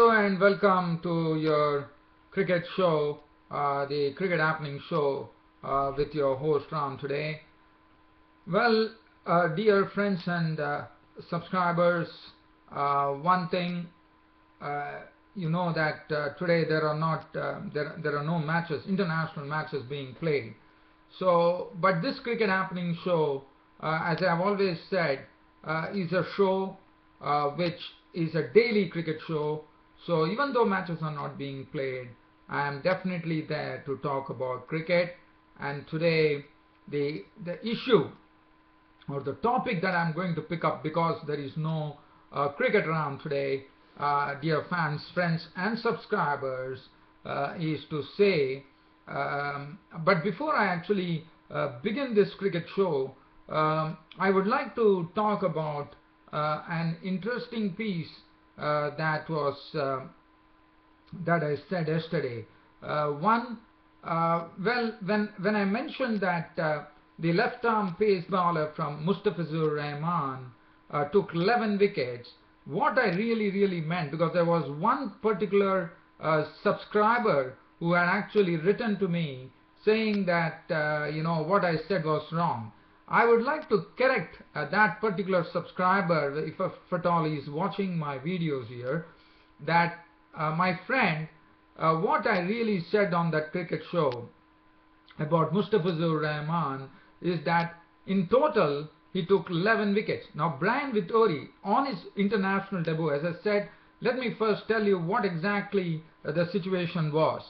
Hello and welcome to your cricket show, the Cricket Happening show with your host Ram today. Well, dear friends and subscribers, one thing you know that today there are not there are no matches, international matches being played. So, but this Cricket Happening show, as I've always said, is a show which is a daily cricket show. So even though matches are not being played, I am definitely there to talk about cricket. And today, the issue or the topic that I'm going to pick up, because there is no cricket around today, dear fans, friends, and subscribers, is to say. But before I actually begin this cricket show, I would like to talk about an interesting piece that I said yesterday. Well, when I mentioned that the left-arm pace bowler from Mustafizur Rahman took 11 wickets, what I really meant, because there was one particular subscriber who had actually written to me saying that what I said was wrong. I would like to correct that particular subscriber, if at all he is watching my videos here, that my friend, what I really said on that cricket show about Mustafizur Rahman is that in total he took 11 wickets. Now Brian Vittori, on his international debut, as I said, let me first tell you what exactly the situation was.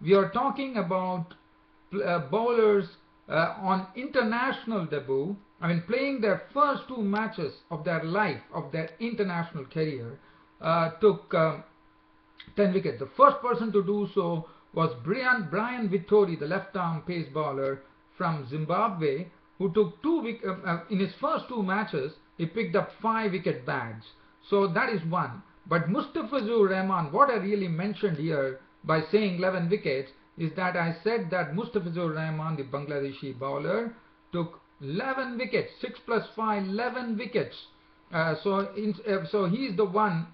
We are talking about bowlers on international debut, I mean playing their first two matches of their life, of their international career, took 10 wickets. The first person to do so was Brian Vittori, the left-arm pace bowler from Zimbabwe, who took in his first two matches, he picked up 5 wicket bags. So that is one. But Mustafizur Rahman, what I really mentioned here by saying 11 wickets, is that I said that Mustafizur Rahman, the Bangladeshi bowler, took 11 wickets, 6 plus 5, 11 wickets. So he is the one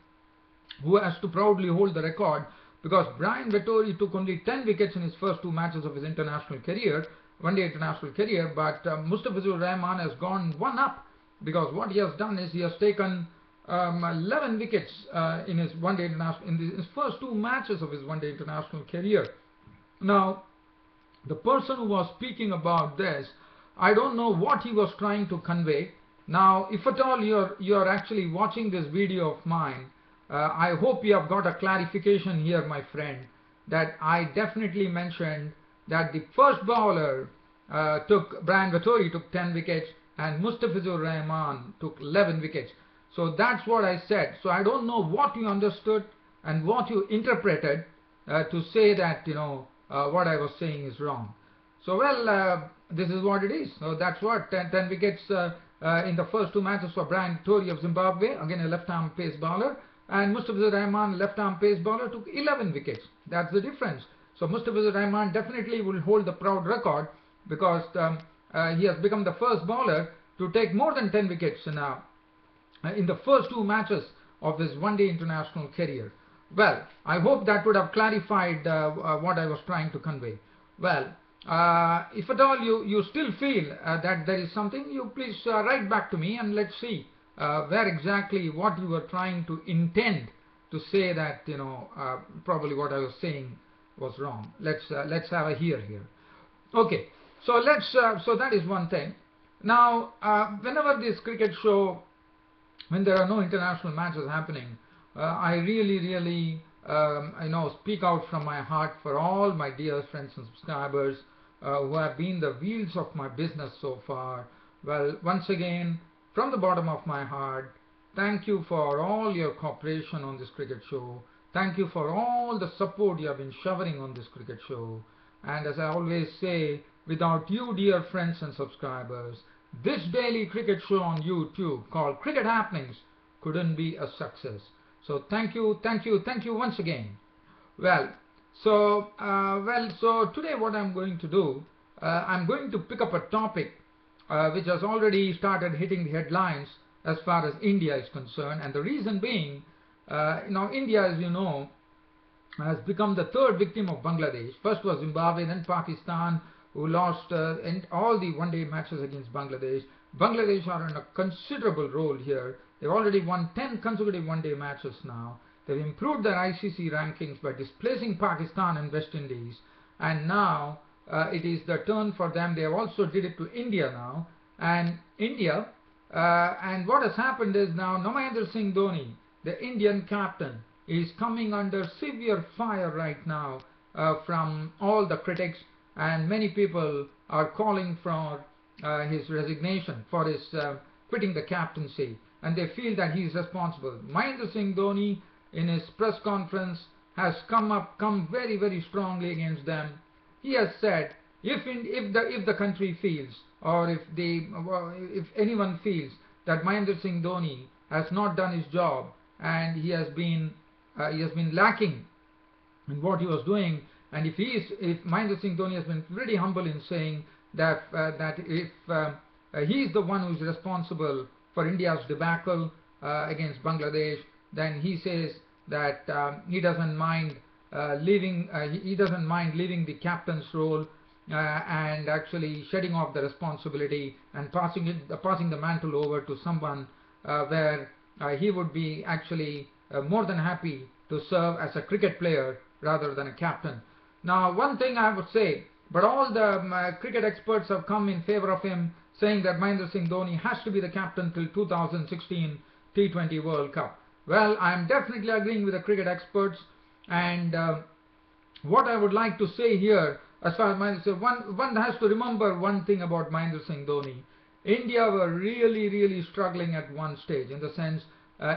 who has to proudly hold the record, because Brian Vittori took only 10 wickets in his first two matches of his international career, one-day international career, but Mustafizur Rahman has gone one up, because what he has done is he has taken 11 wickets in his one-day international, in his first two matches of his one-day international career. Now, the person who was speaking about this, I don't know what he was trying to convey. Now, if at all you're actually watching this video of mine, I hope you have got a clarification here, my friend, that I definitely mentioned that the first bowler Brian Vittori took 10 wickets and Mustafizur Rahman took 11 wickets. So that's what I said. So I don't know what you understood and what you interpreted to say that what I was saying is wrong. So well, this is what it is. So that's what 10 wickets in the first two matches for Brian Vittori of Zimbabwe, again a left-arm pace bowler, and Mustafizur Rahman, left-arm pace bowler, took 11 wickets. That's the difference. So Mustafizur Rahman definitely will hold the proud record, because he has become the first bowler to take more than 10 wickets in the first two matches of his one-day international career. Well, I hope that would have clarified what I was trying to convey. Well, if at all you still feel that there is something, you please write back to me and let's see where exactly what you were trying to intend to say that probably what I was saying was wrong. Let's have a hear here. Okay, so so that is one thing. Now, whenever this cricket show, when there are no international matches happening, I really speak out from my heart for all my dear friends and subscribers who have been the wheels of my business so far. Well, once again, from the bottom of my heart, thank you for all your cooperation on this cricket show. Thank you for all the support you have been showering on this cricket show. And as I always say, without you, dear friends and subscribers, this daily cricket show on YouTube called Cricket Happenings couldn't be a success. So thank you once again. Well, so today what I'm going to do, I'm going to pick up a topic which has already started hitting the headlines as far as India is concerned, and the reason being Now India, as you know, has become the third victim of Bangladesh. First was Zimbabwe, then Pakistan, who lost in all the one-day matches against Bangladesh. Bangladesh are in a considerable role here. They've already won 10 consecutive one-day matches now. They've improved their ICC rankings by displacing Pakistan and West Indies. And now it is the turn for them. They have also did it to India now. And India, and what has happened is now Mahedra Singh Dhoni, the Indian captain, is coming under severe fire right now from all the critics, and many people are calling for his resignation, for his quitting the captaincy, and they feel that he is responsible. Mahedra Singh Dhoni, in his press conference, has come very, very strongly against them. He has said, if the country feels, or if anyone feels that Mahedra Singh Dhoni has not done his job and he has been lacking in what he was doing, and if Mahedra Singh Dhoni has been pretty humble in saying that if he is the one who is responsible for India's debacle against Bangladesh, then he says that he doesn't mind leaving the captain's role and actually shedding off the responsibility and passing the mantle over to someone where he would be actually more than happy to serve as a cricket player rather than a captain. Now, one thing I would say, but all the cricket experts have come in favor of him, saying that Mahedra Singh Dhoni has to be the captain till 2016 T20 World Cup. Well, I am definitely agreeing with the cricket experts, and what I would like to say here, as far as Mahedra Singh, one has to remember one thing about Mahedra Singh Dhoni. India were really struggling at one stage, in the sense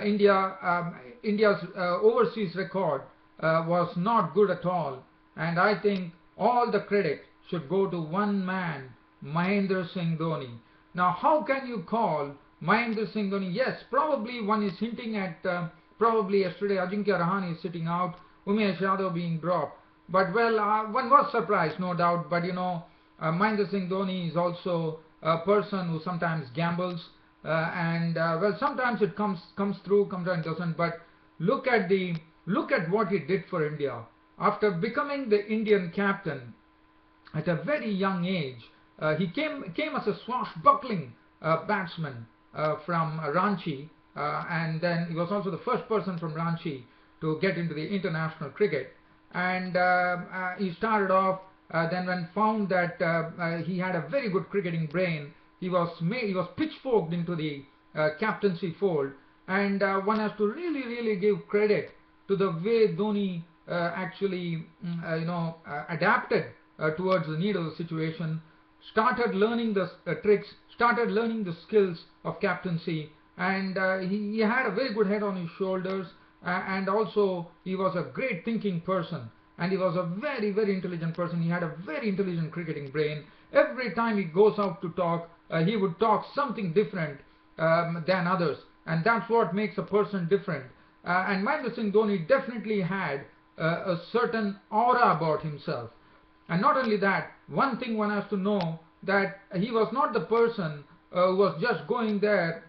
India's overseas record was not good at all, and I think all the credit should go to one man, Mahedra Singh Dhoni. Now, how can you call Mahedra Singh Dhoni? Yes, probably one is hinting at probably yesterday Ajinkya Rahane is sitting out, Umesh Yadav being dropped. But well, one was surprised, no doubt. But you know, Mahedra Singh Dhoni is also a person who sometimes gambles, and well, sometimes it comes through, sometimes it doesn't. But look at what he did for India after becoming the Indian captain at a very young age. He came as a swashbuckling batsman from Ranchi, and then he was also the first person from Ranchi to get into the international cricket. And he started off. Then when found that he had a very good cricketing brain, he was pitchforked into the captaincy fold. And one has to really give credit to the way Dhoni actually adapted towards the need of the situation, started learning the tricks, started learning the skills of captaincy, and he had a very good head on his shoulders, and also he was a great thinking person, and he was a very intelligent person. He had a very intelligent cricketing brain. Every time he goes out to talk, he would talk something different than others, and that's what makes a person different. And Mahedra Singh Dhoni definitely had a certain aura about himself. And not only that, one thing one has to know, that he was not the person who was just going there.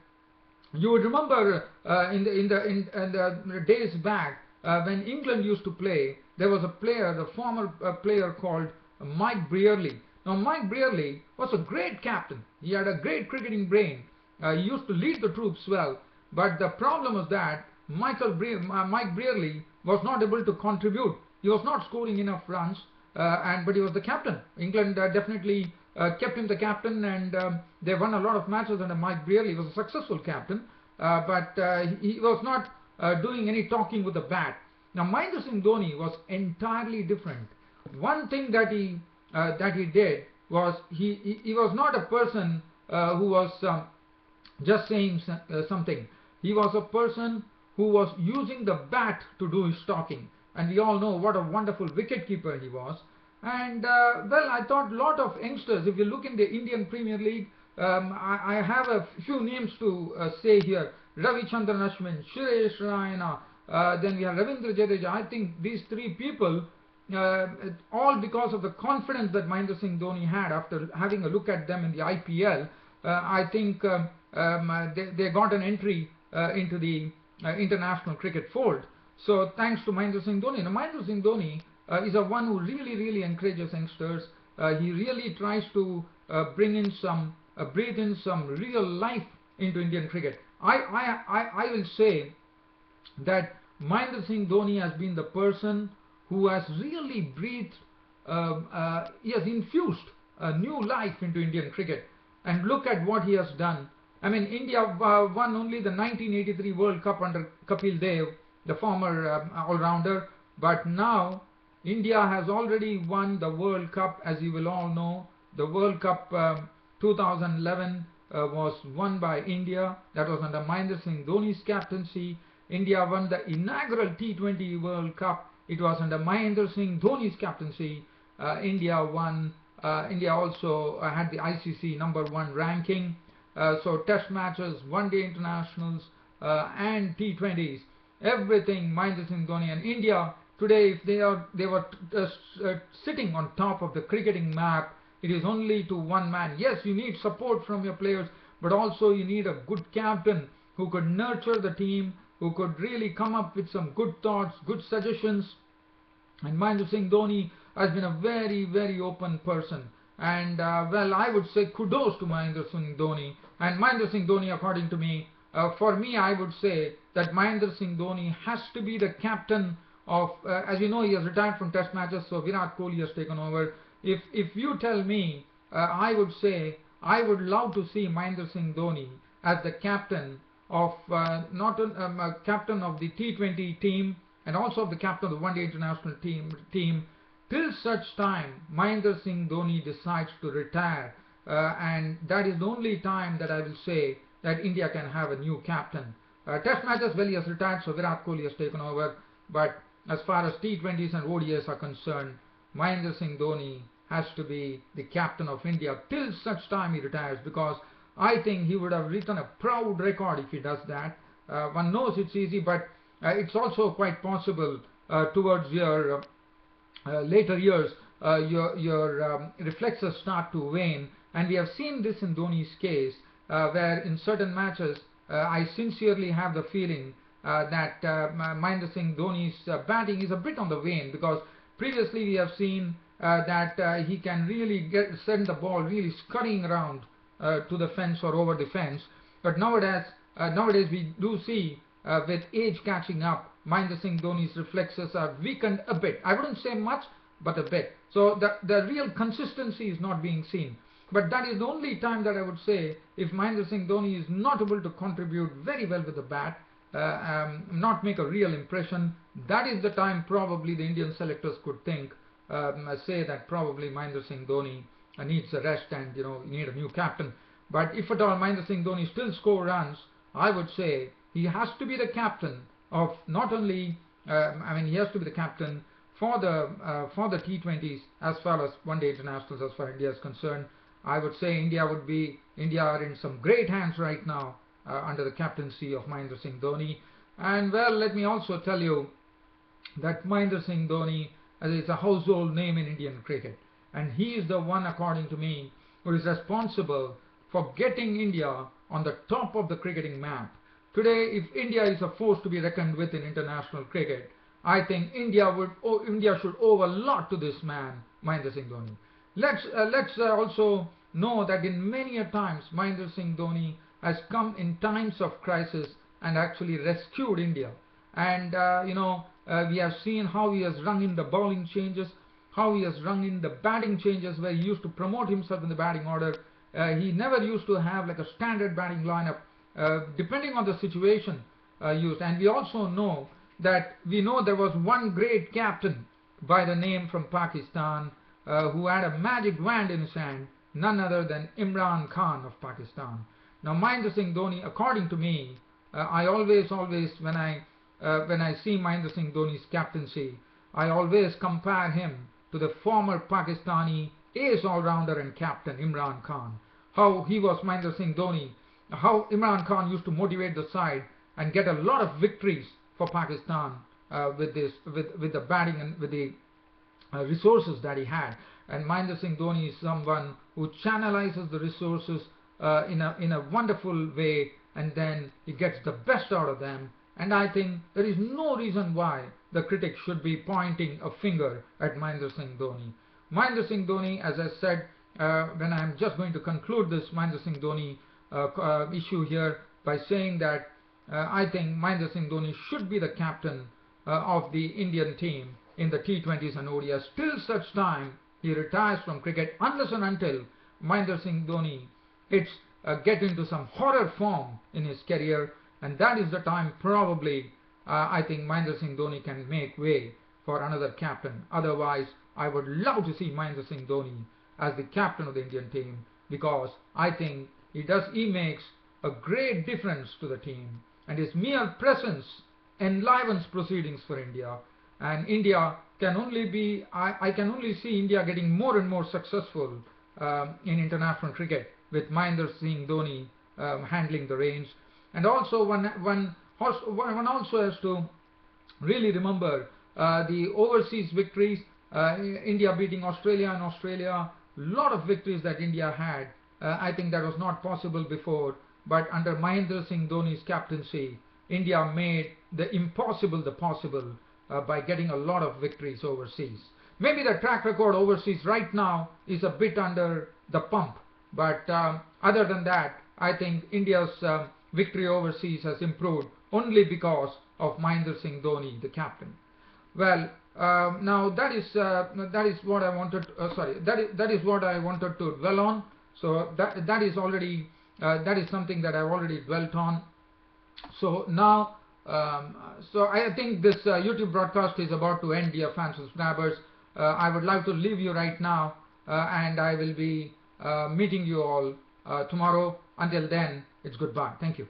You would remember in the days back when England used to play, there was a player, the former player called Mike Brearley. Now Mike Brearley was a great captain. He had a great cricketing brain. He used to lead the troops well. But the problem was that Mike Brearley was not able to contribute. He was not scoring enough runs, but he was the captain. England definitely kept him the captain, and they won a lot of matches under Mike Brearley. He was a successful captain, but he was not doing any talking with the bat. Now Mahedra Singh Dhoni was entirely different. One thing that he did was he was not a person who was just saying something. He was a person who was using the bat to do his talking, and we all know what a wonderful wicket keeper he was. And well, I thought a lot of youngsters, if you look in the Indian Premier League, I have a few names to say here: Ravichandran Ashwin, Suresh Raina, then we have Ravindra Jadeja. I think these three people, all because of the confidence that Mahedra Singh Dhoni had after having a look at them in the IPL, I think they got an entry into the international cricket fold. So thanks to Mahedra Singh Dhoni. Now, Mahedra Singh Dhoni is a one who really encourages youngsters. He really tries to breathe in some real life into Indian cricket. I will say that Mahedra Singh Dhoni has been the person who has really breathed, he has infused a new life into Indian cricket. And look at what he has done. I mean, India won only the 1983 World Cup under Kapil Dev, the former all-rounder, but now India has already won the World Cup, as you will all know. The World Cup 2011 was won by India. That was under Mahedra Singh Dhoni's captaincy. India won the inaugural T20 World Cup. It was under Mahedra Singh Dhoni's captaincy. India won. India also had the ICC #1 ranking. So test matches, one-day internationals, and T20s, everything Mahedra Singh Dhoni. And India today, if they were sitting on top of the cricketing map, it is only to one man. Yes, you need support from your players, but also you need a good captain who could nurture the team, who could really come up with some good thoughts, good suggestions. And Mahedra Singh Dhoni has been a very open person. And well, I would say kudos to Mahedra Singh Dhoni. And Mahedra Singh Dhoni, according to me, for me, I would say that Mahedra Singh Dhoni has to be the captain of, as you know, he has retired from test matches, so Virat Kohli has taken over. If you tell me, I would say I would love to see Mahedra Singh Dhoni as the captain of captain of the T20 team, and also of the captain of the one-day international team till such time Mahedra Singh Dhoni decides to retire, and that is the only time that I will say that India can have a new captain. Test matches, well, he has retired, so Virat Kohli has taken over. But as far as T20s and ODIs are concerned, Mahedra Singh Dhoni has to be the captain of India till such time he retires, because I think he would have written a proud record if he does that. One knows it's easy, but it's also quite possible towards your later years, your reflexes start to wane. And we have seen this in Dhoni's case, where in certain matches, I sincerely have the feeling that Mahedra Singh Dhoni's batting is a bit on the wane, because previously we have seen that he can really send the ball really scurrying around to the fence or over the fence. But nowadays we do see, with age catching up, Mahedra Singh Dhoni's reflexes are weakened a bit. I wouldn't say much, but a bit. So the real consistency is not being seen. But that is the only time that I would say, if Mahedra Singh Dhoni is not able to contribute very well with the bat, not make a real impression, that is the time probably the Indian selectors could think, say that probably Mahedra Singh Dhoni needs a rest, and you need a new captain. But if at all Mahedra Singh Dhoni still score runs, I would say he has to be the captain of not only, he has to be the captain for the T20s as far as one-day internationals as far as India is concerned. I would say India are in some great hands right now under the captaincy of Mahedra Singh Dhoni. And well, let me also tell you that Mahedra Singh Dhoni is a household name in Indian cricket, and he is the one, according to me, who is responsible for getting India on the top of the cricketing map. Today, if India is a force to be reckoned with in international cricket, I think India should owe a lot to this man, Mahedra Singh Dhoni. Let's also know that in many a times Mahedra Singh Dhoni has come in times of crisis and actually rescued India. And we have seen how he has rung in the bowling changes, how he has rung in the batting changes, where he used to promote himself in the batting order. He never used to have like a standard batting lineup, depending on the situation used. And we also know that there was one great captain by the name from Pakistan who had a magic wand in his hand, none other than Imran Khan of Pakistan. Now Mahedra Singh Dhoni, according to me, I always when I see Mahedra Singh Dhoni's captaincy, I always compare him to the former Pakistani ace all-rounder and captain Imran Khan. How he was Mahedra Singh Dhoni, how Imran Khan used to motivate the side and get a lot of victories for Pakistan with the batting and with the resources that he had. And Mahedra Singh Dhoni is someone who channelizes the resources in a wonderful way, and then he gets the best out of them. and I think there is no reason why the critics should be pointing a finger at Mahedra Singh Dhoni. Mahedra Singh Dhoni, as I said, when I am just going to conclude this Mahedra Singh Dhoni issue here by saying that I think Mahedra Singh Dhoni should be the captain of the Indian team in the T20s and ODIs till such time he retires from cricket, unless and until Mahedra Singh Dhoni get into some horror form in his career, and that is the time probably I think Mahedra Singh Dhoni can make way for another captain. Otherwise, I would love to see Mahedra Singh Dhoni as the captain of the Indian team, because I think he makes a great difference to the team, and his mere presence enlivens proceedings for India, and India can only be, I can only see India getting more and more successful in international cricket with Mahedra Singh Dhoni handling the reins. And also one also has to really remember the overseas victories, India beating Australia, and Australia, lot of victories that India had. I think that was not possible before, but under Mahedra Singh Dhoni's captaincy, India made the impossible the possible by getting a lot of victories overseas. Maybe the track record overseas right now is a bit under the pump, but other than that, I think India's victory overseas has improved only because of Mahedra Singh Dhoni, the captain. Well, now that is what I wanted. That is what I wanted to dwell on. So that is already that is something that I've already dwelt on. So now, so I think this YouTube broadcast is about to end, dear fans and subscribers. I would like to leave you right now, and I will be meeting you all tomorrow. Until then, it's goodbye. Thank you.